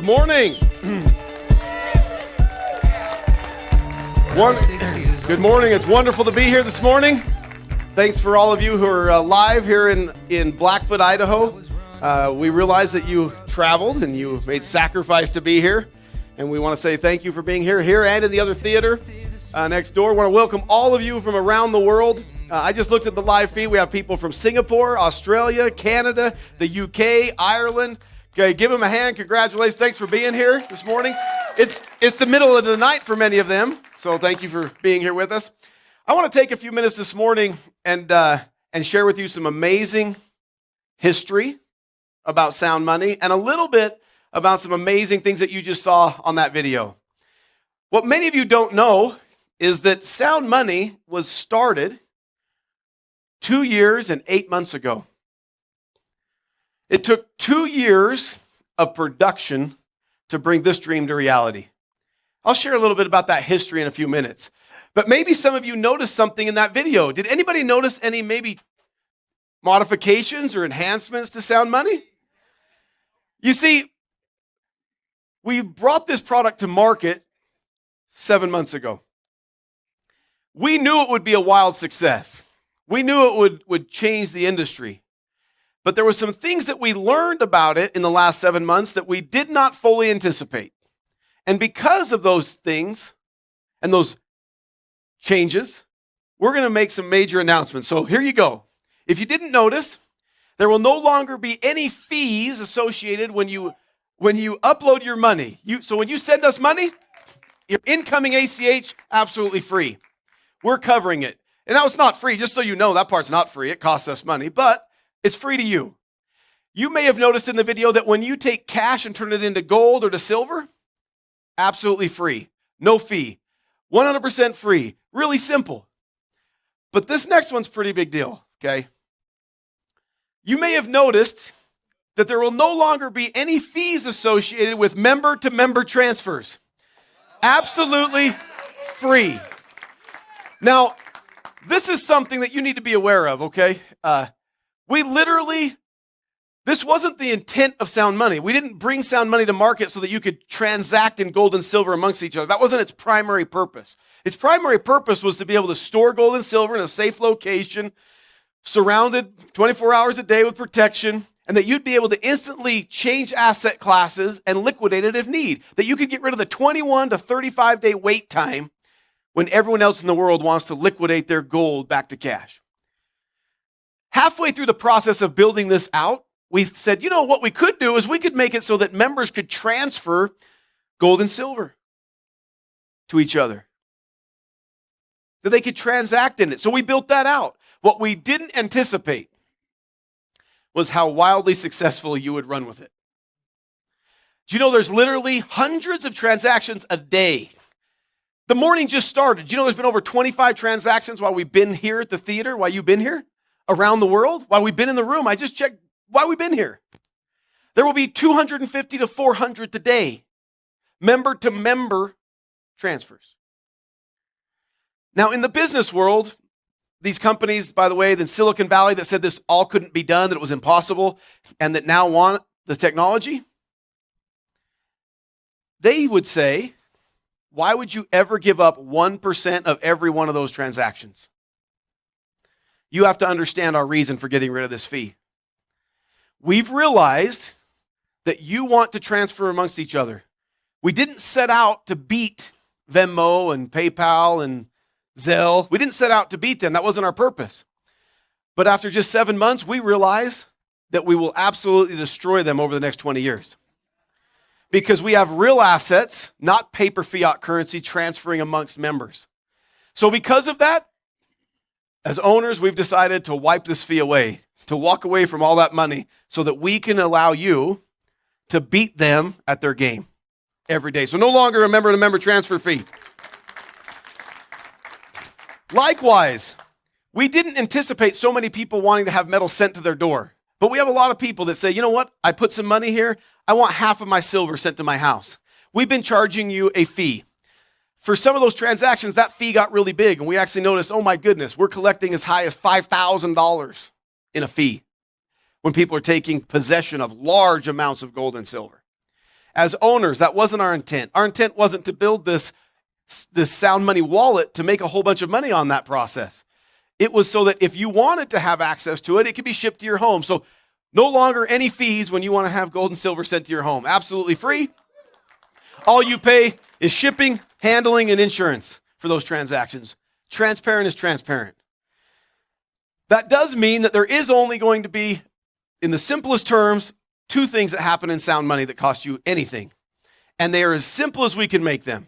Good morning. Good morning. It's wonderful to be here this morning. Thanks for all of you who are live here in Blackfoot, Idaho. We realize that you traveled and you made sacrifice to be here. And we want to say thank you for being here and in the other theater next door. We want to welcome all of you from around the world. I just looked at the live feed. We have people from Singapore, Australia, Canada, the UK, Ireland. Okay, give them a hand. Congratulations. Thanks for being here this morning. It's the middle of the night for many of them, so thank you for being here with us. I want to take a few minutes this morning and share with you some amazing history about sound money and a little bit about some amazing things that you just saw on that video. What many of you don't know is that sound money was started 2 years and 8 months ago. It took 2 years of production to bring this dream to reality. I'll share a little bit about that history in a few minutes. But maybe some of you noticed something in that video. Did anybody notice any maybe modifications or enhancements to sound money? You see, we brought this product to market 7 months ago. We knew it would be a wild success. We knew it would change the industry. But there were some things that we learned about it in the last 7 months that we did not fully anticipate. And because of those things and those changes, we're going to make some major announcements. So here you go. If you didn't notice, there will no longer be any fees associated when you upload your money. So when you send us money, your incoming ACH, absolutely free. We're covering it. And that was not free, just so you know, that part's not free. It costs us money, but it's free to you. You may have noticed in the video that when you take cash and turn it into gold or to silver, absolutely free. No fee. 100% free. Really simple. But this next one's a pretty big deal, okay? You may have noticed that there will no longer be any fees associated with member-to-member transfers. Absolutely free. Now, this is something that you need to be aware of, okay? This wasn't the intent of sound money. We didn't bring sound money to market so that you could transact in gold and silver amongst each other. That wasn't its primary purpose. Its primary purpose was to be able to store gold and silver in a safe location, surrounded 24 hours a day with protection, and that you'd be able to instantly change asset classes and liquidate it if need. That you could get rid of the 21 to 35 day wait time when everyone else in the world wants to liquidate their gold back to cash. Halfway through the process of building this out, we said, you know, what we could do is we could make it so that members could transfer gold and silver to each other. That they could transact in it. So we built that out. What we didn't anticipate was how wildly successful you would run with it. Do you know there's literally hundreds of transactions a day? The morning just started. Do you know there's been over 25 transactions while we've been here at the theater, while you've been here? Around the world, while we've been in the room. I just checked why we've been here. There will be 250 to 400 today, member-to-member transfers. Now, in the business world, these companies, by the way, in Silicon Valley that said this all couldn't be done, that it was impossible, and that now want the technology, they would say, why would you ever give up 1% of every one of those transactions? You have to understand our reason for getting rid of this fee. We've realized that you want to transfer amongst each other. We didn't set out to beat Venmo and PayPal and Zelle. We didn't set out to beat them. That wasn't our purpose. But after just 7 months, we realize that we will absolutely destroy them over the next 20 years. Because we have real assets, not paper fiat currency transferring amongst members. So because of that, as owners, we've decided to wipe this fee away, to walk away from all that money so that we can allow you to beat them at their game every day. So no longer a member-to-member transfer fee. Likewise, we didn't anticipate so many people wanting to have metal sent to their door. But we have a lot of people that say, you know what? I put some money here. I want half of my silver sent to my house. We've been charging you a fee. For some of those transactions, that fee got really big, and we actually noticed, oh my goodness, we're collecting as high as $5,000 in a fee when people are taking possession of large amounts of gold and silver. As owners, that wasn't our intent. Our intent wasn't to build this sound money wallet to make a whole bunch of money on that process. It was so that if you wanted to have access to it, it could be shipped to your home. So no longer any fees when you want to have gold and silver sent to your home. Absolutely free. All you pay is shipping, handling, and insurance for those transactions. Transparent is transparent. That does mean that there is only going to be, in the simplest terms, two things that happen in sound money that cost you anything. And they are as simple as we can make them.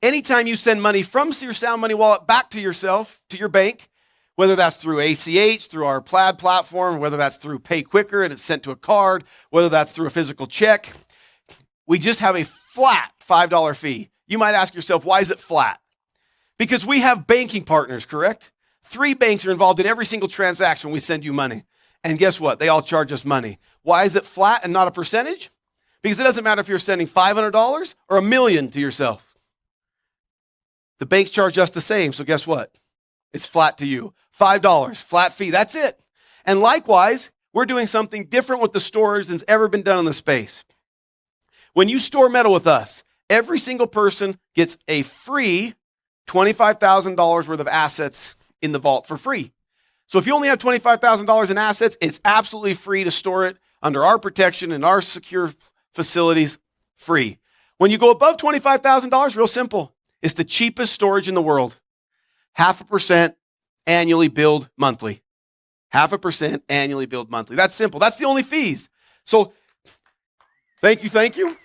Anytime you send money from your sound money wallet back to yourself, to your bank, whether that's through ACH, through our Plaid platform, whether that's through Pay Quicker and it's sent to a card, whether that's through a physical check, we just have a flat $5 fee. You might ask yourself, why is it flat? Because we have banking partners, correct? 3 banks are involved in every single transaction we send you money. And guess what? They all charge us money. Why is it flat and not a percentage? Because it doesn't matter if you're sending $500 or $1 million to yourself. The banks charge us the same, so guess what? It's flat to you. $5, flat fee, that's it. And likewise, we're doing something different with the storage than's ever been done in the space. When you store metal with us, every single person gets a free $25,000 worth of assets in the vault for free. So if you only have $25,000 in assets, it's absolutely free to store it under our protection and our secure facilities, free. When you go above $25,000, real simple. It's the cheapest storage in the world. 0.5% annually billed monthly. 0.5% annually billed monthly. That's simple. That's the only fees. So thank you.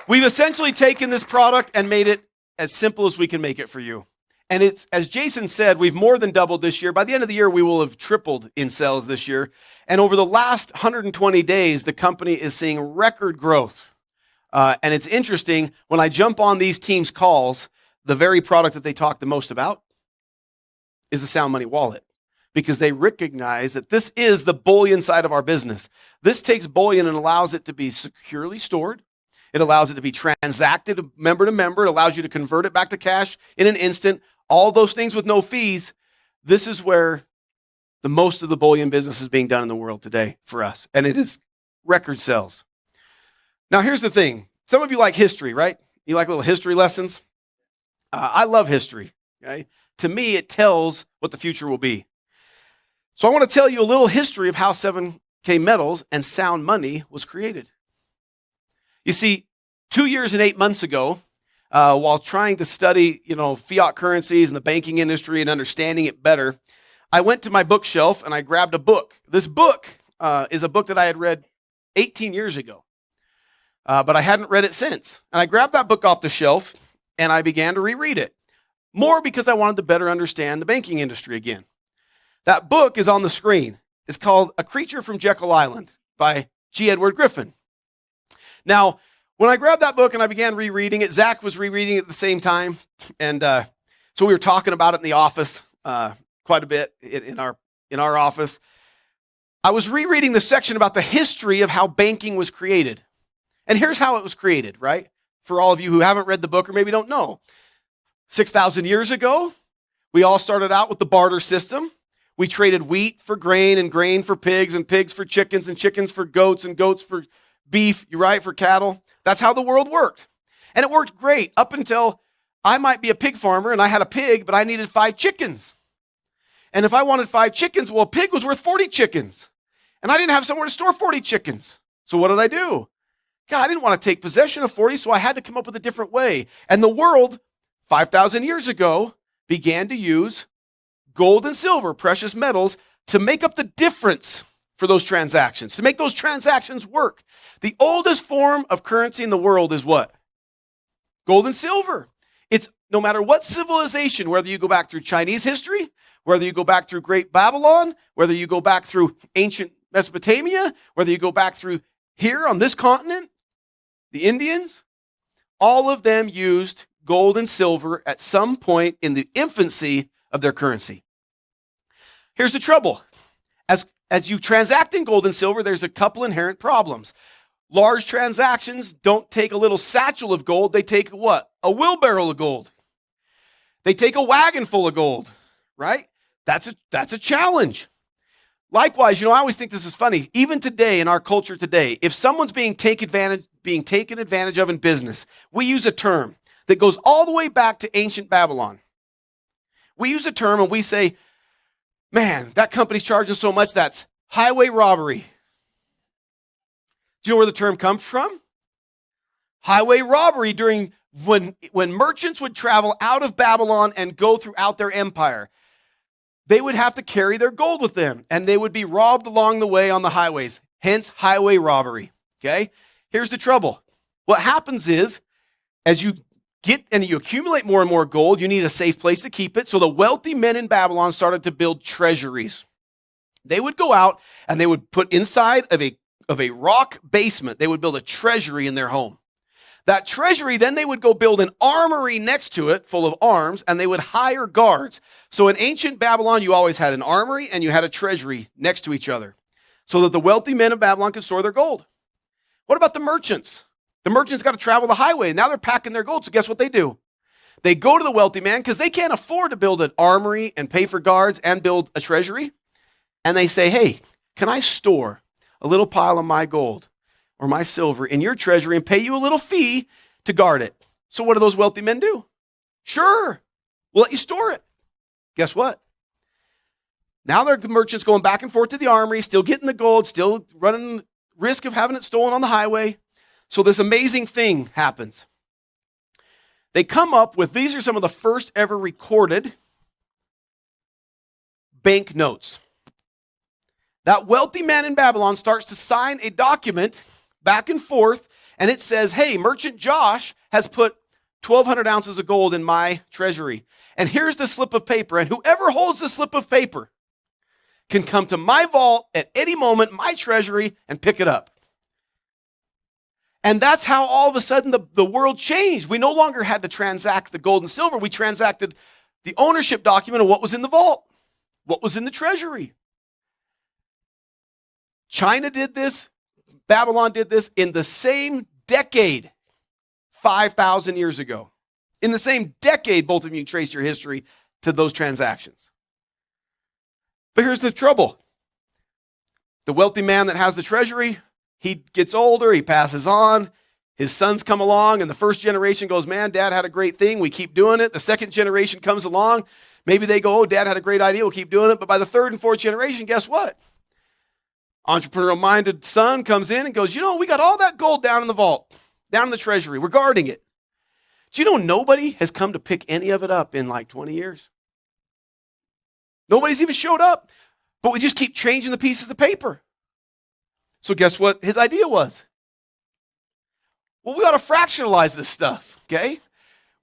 We've essentially taken this product and made it as simple as we can make it for you. And it's, as Jason said, we've more than doubled this year. By the end of the year, we will have tripled in sales this year. And over the last 120 days, the company is seeing record growth. And it's interesting, when I jump on these teams' calls, the very product that they talk the most about is the Sound Money Wallet, because they recognize that this is the bullion side of our business. This takes bullion and allows it to be securely stored. It allows it to be transacted member to member. It allows you to convert it back to cash in an instant. All those things with no fees. This is where the most of the bullion business is being done in the world today for us. And it is record sales. Now, here's the thing. Some of you like history, right? You like little history lessons? I love history. Okay? To me, it tells what the future will be. So I want to tell you a little history of how 7K Metals and Sound Money was created. You see, 2 years and 8 months ago, while trying to study, fiat currencies and the banking industry and understanding it better, I went to my bookshelf and I grabbed a book. This book is a book that I had read 18 years ago, but I hadn't read it since. And I grabbed that book off the shelf and I began to reread it, more because I wanted to better understand the banking industry again. That book is on the screen. It's called A Creature from Jekyll Island by G. Edward Griffin. Now, when I grabbed that book and I began rereading it, Zach was rereading it at the same time. And so we were talking about it in the office quite a bit in our office. I was rereading the section about the history of how banking was created. And here's how it was created, right? For all of you who haven't read the book or maybe don't know. 6,000 years ago, we all started out with the barter system. We traded wheat for grain and grain for pigs and pigs for chickens and chickens for goats and goats for beef, you're right, for cattle. That's how the world worked. And it worked great up until I might be a pig farmer and I had a pig, but I needed 5 chickens. And if I wanted 5 chickens, well, a pig was worth 40 chickens. And I didn't have somewhere to store 40 chickens. So what did I do? God, I didn't want to take possession of 40, so I had to come up with a different way. And the world, 5,000 years ago, began to use gold and silver, precious metals, to make up the difference for those transactions, to make those transactions work. The oldest form of currency in the world is what? Gold and silver. It's no matter what civilization, whether you go back through Chinese history, whether you go back through Great Babylon, whether you go back through ancient Mesopotamia, whether you go back through here on this continent, the Indians, all of them used gold and silver at some point in the infancy of their currency. Here's the trouble. As you transact in gold and silver, there's a couple inherent problems. Large transactions don't take a little satchel of gold. They take what? A wheelbarrow of gold. They take a wagon full of gold, right? That's a challenge. Likewise, I always think this is funny. Even today, in our culture today, if someone's being taken advantage of in business, we use a term that goes all the way back to ancient Babylon. We use a term and we say, man, that company's charging so much, that's highway robbery. Do you know where the term comes from? Highway robbery during when merchants would travel out of Babylon and go throughout their empire. They would have to carry their gold with them, and they would be robbed along the way on the highways, hence highway robbery, okay? Here's the trouble. What happens is, as you get and you accumulate more and more gold, you need a safe place to keep it, so the wealthy men in Babylon started to build treasuries. They would go out, and they would put inside of a rock basement, they would build a treasury in their home. That treasury, then they would go build an armory next to it full of arms, and they would hire guards. So in ancient Babylon, you always had an armory and you had a treasury next to each other so that the wealthy men of Babylon could store their gold. What about the merchants? The merchants got to travel the highway. Now they're packing their gold. So guess what they do? They go to the wealthy man because they can't afford to build an armory and pay for guards and build a treasury. And they say, hey, can I store a little pile of my gold or my silver in your treasury and pay you a little fee to guard it? So what do those wealthy men do? Sure, we'll let you store it. Guess what? Now their merchants going back and forth to the armory, still getting the gold, still running risk of having it stolen on the highway. So this amazing thing happens. They come up with, these are some of the first ever recorded bank notes. That wealthy man in Babylon starts to sign a document back and forth, and it says, hey, Merchant Josh has put 1,200 ounces of gold in my treasury. And here's the slip of paper. And whoever holds the slip of paper can come to my vault at any moment, my treasury, and pick it up. And that's how all of a sudden the world changed. We no longer had to transact the gold and silver. We transacted the ownership document of what was in the vault, what was in the treasury. China did this. Babylon did this in the same decade, 5,000 years ago. In the same decade, both of you traced your history to those transactions. But here's the trouble. The wealthy man that has the treasury, he gets older, he passes on, his sons come along, and the first generation goes, man, Dad had a great thing, we keep doing it. The second generation comes along, maybe they go, oh, Dad had a great idea, we'll keep doing it. But by the third and fourth generation, guess what? Entrepreneurial-minded son comes in and goes, we got all that gold down in the vault, down in the treasury. We're guarding it. Do you know nobody has come to pick any of it up in like 20 years? Nobody's even showed up, but we just keep changing the pieces of paper. So guess what his idea was? Well, we ought to fractionalize this stuff, okay?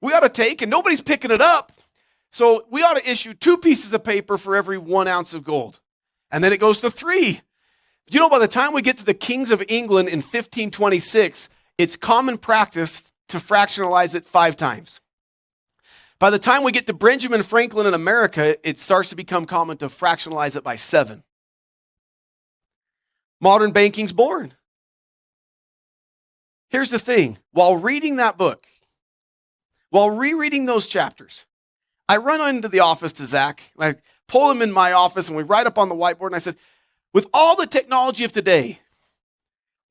We ought to take, and nobody's picking it up, so we ought to issue 2 pieces of paper for every 1 ounce of gold. And then it goes to 3. By the time we get to the kings of England in 1526, it's common practice to fractionalize it 5 times. By the time we get to Benjamin Franklin in America, it starts to become common to fractionalize it by 7. Modern banking's born. Here's the thing. While reading that book, while rereading those chapters, I run into the office to Zach. I pull him in my office, and we write up on the whiteboard, and I said, with all the technology of today,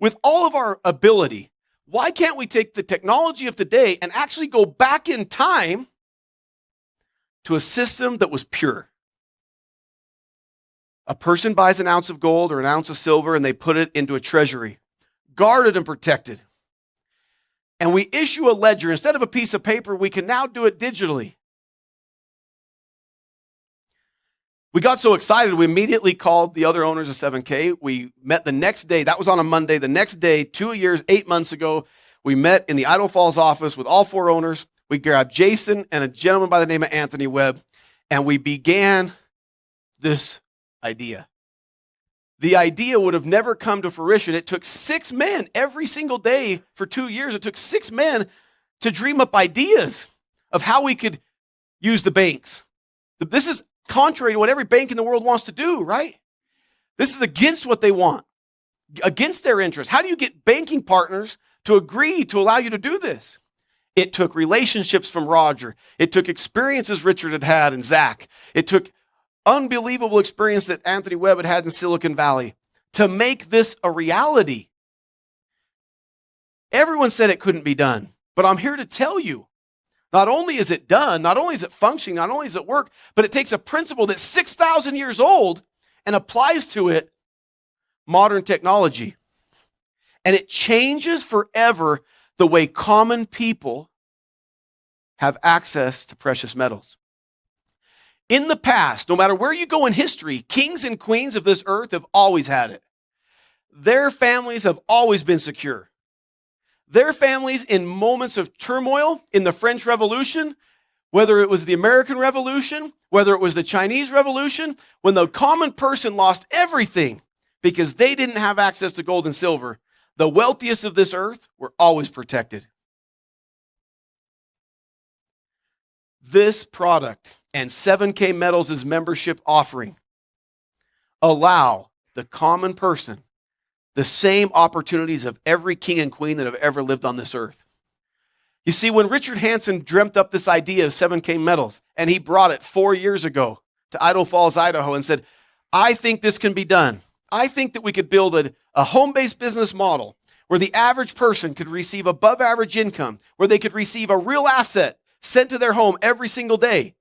with all of our ability, why can't we take the technology of today and actually go back in time to a system that was pure? A person buys an ounce of gold or an ounce of silver and they put it into a treasury, guarded and protected. And we issue a ledger. Instead of a piece of paper, we can now do it digitally. We got so excited, we immediately called the other owners of 7K. We met the next day. That was on a Monday. The next day, 2 years, 8 months ago, we met in the Idaho Falls office with all 4 owners. We grabbed Jason and a gentleman by the name of Anthony Webb, and we began this idea. The idea would have never come to fruition. It took 6 men every single day for 2 years. It took 6 men to dream up ideas of how we could use the banks. This is contrary to what every bank in the world wants to do, right? This is against what they want, against their interests. How do you get banking partners to agree to allow you to do this? It took relationships from Roger. It took experiences Richard had and Zach. It took unbelievable experience that Anthony Webb had in Silicon Valley to make this a reality. Everyone said it couldn't be done, but I'm here to tell you, not only is it done, not only is it functioning, not only does it work, but it takes a principle that's 6,000 years old and applies to it modern technology. And it changes forever the way common people have access to precious metals. In the past, no matter where you go in history, kings and queens of this earth have always had it. Their families have always been secure. Their families, in moments of turmoil in the French Revolution, whether it was the American Revolution, whether it was the Chinese Revolution, when the common person lost everything because they didn't have access to gold and silver, the wealthiest of this earth were always protected. This product and 7K Metals' membership offering allow the common person the same opportunities of every king and queen that have ever lived on this earth. You see, when Richard Hansen dreamt up this idea of 7K Metals, and he brought it 4 years ago to Idaho Falls, Idaho, and said, I think this can be done. I think that we could build a home-based business model where the average person could receive above average income, where they could receive a real asset sent to their home every single day.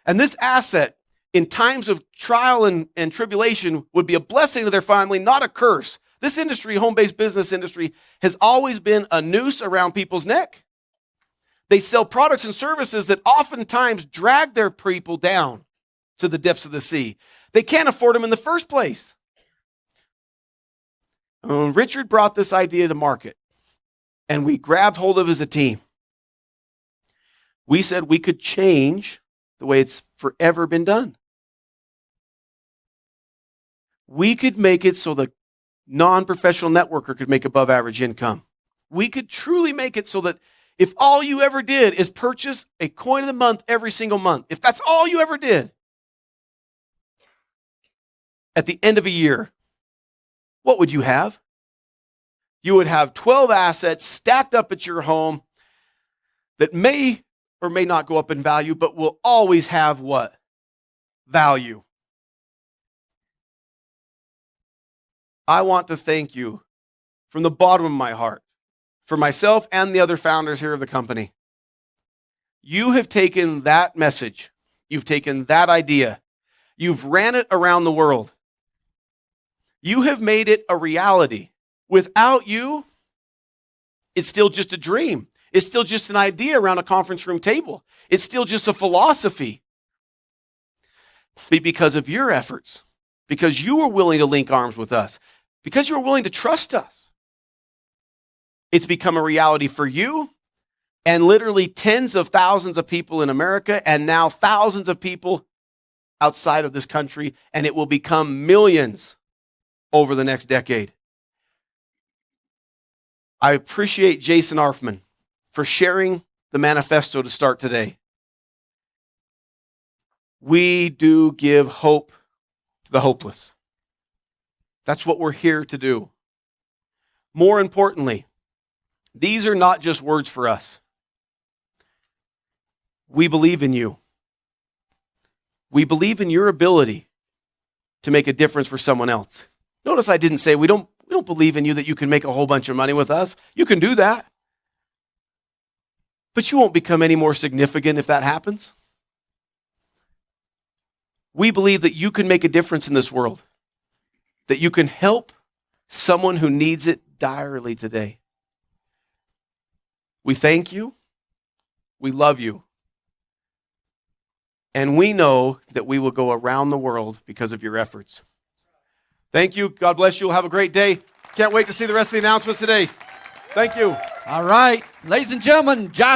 And this asset, in times of trial and tribulation, would be a blessing to their family, not a curse. This industry, home-based business industry, has always been a noose around people's neck. They sell products and services that oftentimes drag their people down to the depths of the sea. They can't afford them in the first place. Richard brought this idea to market, and we grabbed hold of it as a team. We said we could change the way it's forever been done. We could make it so the non-professional networker could make above average income. We could truly make it so that if all you ever did is purchase a coin of the month every single month, if that's all you ever did, at the end of a year, what would you have? You would have 12 assets stacked up at your home that may or may not go up in value, but will always have what? Value. I want to thank you from the bottom of my heart for myself and the other founders here of the company. You have taken that message, you've taken that idea, you've ran it around the world. You have made it a reality. Without you, it's still just a dream. It's still just an idea around a conference room table. It's still just a philosophy. Because of your efforts, because you were willing to link arms with us, because you were willing to trust us, it's become a reality for you and literally tens of thousands of people in America and now thousands of people outside of this country, and it will become millions over the next decade. I appreciate Jason Arfman for sharing the manifesto to start today. We do give hope to the hopeless. That's what we're here to do. More importantly, these are not just words for us. We believe in you. We believe in your ability to make a difference for someone else. Notice I didn't say we don't believe in you that you can make a whole bunch of money with us. You can do that. But you won't become any more significant if that happens. We believe that you can make a difference in this world, that you can help someone who needs it direly today. We thank you. We love you. And we know that we will go around the world because of your efforts. Thank you. God bless you. Have a great day. Can't wait to see the rest of the announcements today. Thank you. All right. Ladies and gentlemen, Josh.